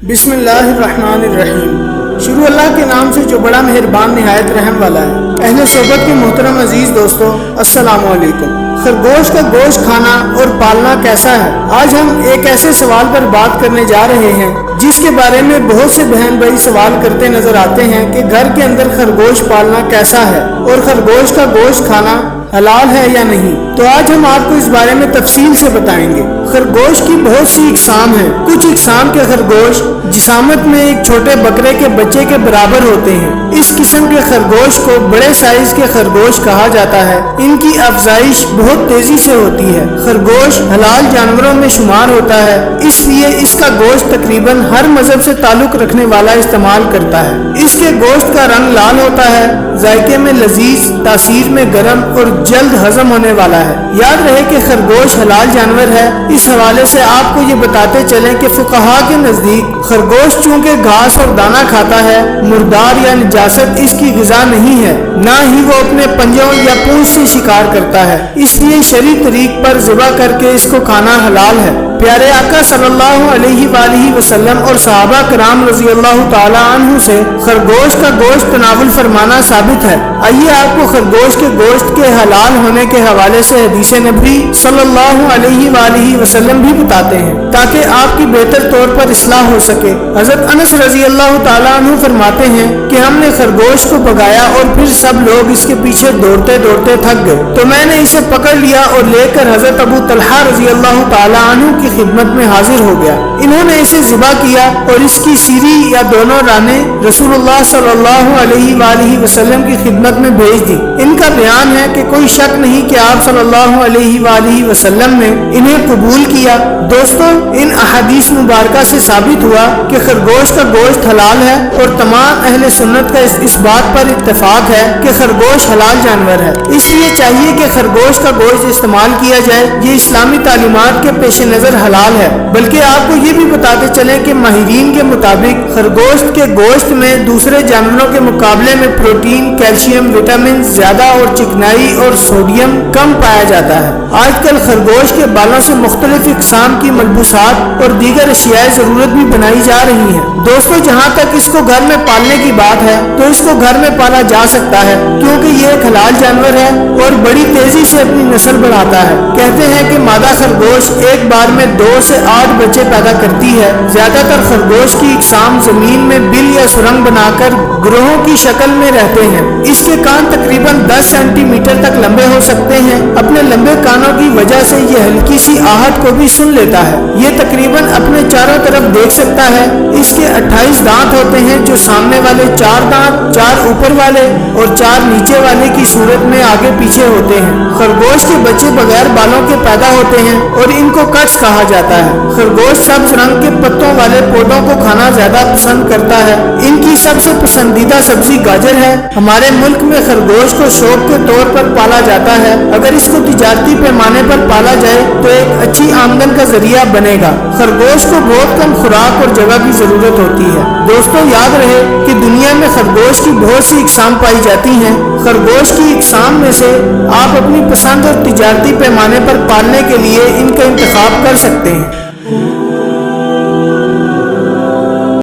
بسم اللہ الرحمن الرحیم۔ شروع اللہ کے نام سے جو بڑا مہربان نہایت رحم والا ہے۔ اہل صحبت کے محترم عزیز دوستو، السلام علیکم۔ خرگوش کا گوشت کھانا اور پالنا کیسا ہے؟ آج ہم ایک ایسے سوال پر بات کرنے جا رہے ہیں جس کے بارے میں بہت سے بہن بھائی سوال کرتے نظر آتے ہیں کہ گھر کے اندر خرگوش پالنا کیسا ہے اور خرگوش کا گوشت کھانا حلال ہے یا نہیں۔ تو آج ہم آپ کو اس بارے میں تفصیل سے بتائیں گے۔ خرگوش کی بہت سی اقسام ہیں۔ کچھ اقسام کے خرگوش جسامت میں ایک چھوٹے بکرے کے بچے کے برابر ہوتے ہیں۔ اس قسم کے خرگوش کو بڑے سائز کے خرگوش کہا جاتا ہے۔ ان کی افزائش بہت تیزی سے ہوتی ہے۔ خرگوش حلال جانوروں میں شمار ہوتا ہے، اس لیے اس کا گوشت تقریباً ہر مذہب سے تعلق رکھنے والا استعمال کرتا ہے۔ اس کے گوشت کا رنگ لال ہوتا ہے، ذائقے میں لذیذ، تاثیر میں گرم اور جلد ہضم ہونے والا ہے۔ یاد رہے کہ خرگوش حلال جانور ہے۔ اس حوالے سے آپ کو یہ بتاتے چلیں کہ فقہا کے نزدیک خرگوش چونکہ گھاس اور دانہ کھاتا ہے، مردار یا نجاست اس کی غذا نہیں ہے، نہ ہی وہ اپنے پنجوں یا پونچھ سے شکار کرتا ہے، اس لیے شرعی طریق پر ذبح کر کے اس کو کھانا حلال ہے۔ پیارے آقا صلی اللہ علیہ وآلہ وسلم اور صحابہ کرام رضی اللہ تعالی عنہ سے خرگوش کا گوشت تناول فرمانا ثابت ہے۔ آئیے آپ کو خرگوش کے گوشت کے حلال ہونے کے حوالے سے حدیث نبوی صلی اللہ علیہ وآلہ وسلم بھی بتاتے ہیں تاکہ آپ کی بہتر طور پر اصلاح ہو سکے۔ حضرت انس رضی اللہ تعالی عنہ فرماتے ہیں کہ ہم نے خرگوش کو بھگایا اور پھر سب لوگ اس کے پیچھے دوڑتے دوڑتے تھک گئے، تو میں نے اسے پکڑ لیا اور لے کر حضرت ابو طلحہ رضی اللہ تعالی عنہ کی خدمت میں حاضر ہو گیا۔ انہوں نے اسے ذبح کیا اور اس کی سیری یا دونوں رانیں رسول اللہ صلی اللہ علیہ وآلہ وسلم کی خدمت میں بھیج دی۔ ان کا بیان ہے کہ کوئی شک نہیں کہ آپ صلی اللہ علیہ وآلہ وسلم نے انہیں قبول کیا۔ دوستوں، ان احادیث مبارکہ سے ثابت ہوا کہ خرگوش کا گوشت حلال ہے اور تمام اہل سنت کا اس بات پر اتفاق ہے کہ خرگوش حلال جانور ہے۔ اس لیے چاہیے کہ خرگوش کا گوشت استعمال کیا جائے۔ یہ اسلامی تعلیمات کے پیش نظر حلال ہے۔ بلکہ آپ کو یہ بھی بتاتے چلیں کہ ماہرین کے مطابق خرگوش کے گوشت میں دوسرے جانوروں کے مقابلے میں پروٹین، کیلشیم، وٹامن زیادہ اور چکنائی اور سوڈیم کم پایا جاتا ہے۔ آج کل خرگوش کے بالوں سے مختلف اقسام کی ملبوسات اور دیگر اشیاء ضرورت بھی بنائی جا رہی ہیں۔ دوستوں، جہاں تک اس کو گھر میں پالنے کی بات ہے تو اس کو گھر میں پالا جا سکتا ہے کیونکہ یہ ایک حلال جانور ہے اور بڑی تیزی سے اپنی نسل بڑھاتا ہے۔ کہتے ہیں کہ مادہ خرگوش ایک بار میں 2 سے 8 بچے پیدا کرتی ہے۔ زیادہ تر خرگوش کی اقسام زمین میں بل یا سرنگ بنا کر گروہوں کی شکل میں رہتے ہیں۔ اس کے کان تقریباً 10 سینٹی میٹر تک لمبے ہو سکتے ہیں۔ اپنے لمبے کانوں کی وجہ سے یہ ہلکی سی آہٹ کو بھی سن لیتا ہے۔ یہ تقریباً اپنے چاروں طرف دیکھ سکتا ہے۔ اس کے 28 دانت ہوتے ہیں جو سامنے والے 4 دانت، 4 اوپر والے اور 4 نیچے والے کی صورت میں آگے پیچھے ہوتے ہیں۔ خرگوش کے بچے بغیر بالوں کے پیدا ہوتے ہیں اور ان کو کٹس کہا جاتا ہے۔ خرگوش سبز رنگ کے پتوں والے پودوں کو کھانا زیادہ پسند کرتا ہے۔ ان کی سب سے پسندیدہ سبزی گاجر ہے۔ ہمارے ملک میں خرگوش کو شوق کے طور پر پالا جاتا ہے۔ اگر اس کو تجارتی پیمانے پر پالا جائے تو ایک اچھی آمدن کا ذریعہ بنے گا۔ خرگوش کو بہت کم خوراک اور جگہ کی ضرورت ہوتی ہے۔ دوستوں، یاد رہے کہ دنیا میں خرگوش کی بہت سی اقسام پائی جاتی ہیں۔ خرگوش کی اقسام میں سے آپ اپنی پسند اور تجارتی پیمانے پر پالنے کے لیے ان کا انتخاب کر سکتے ہیں۔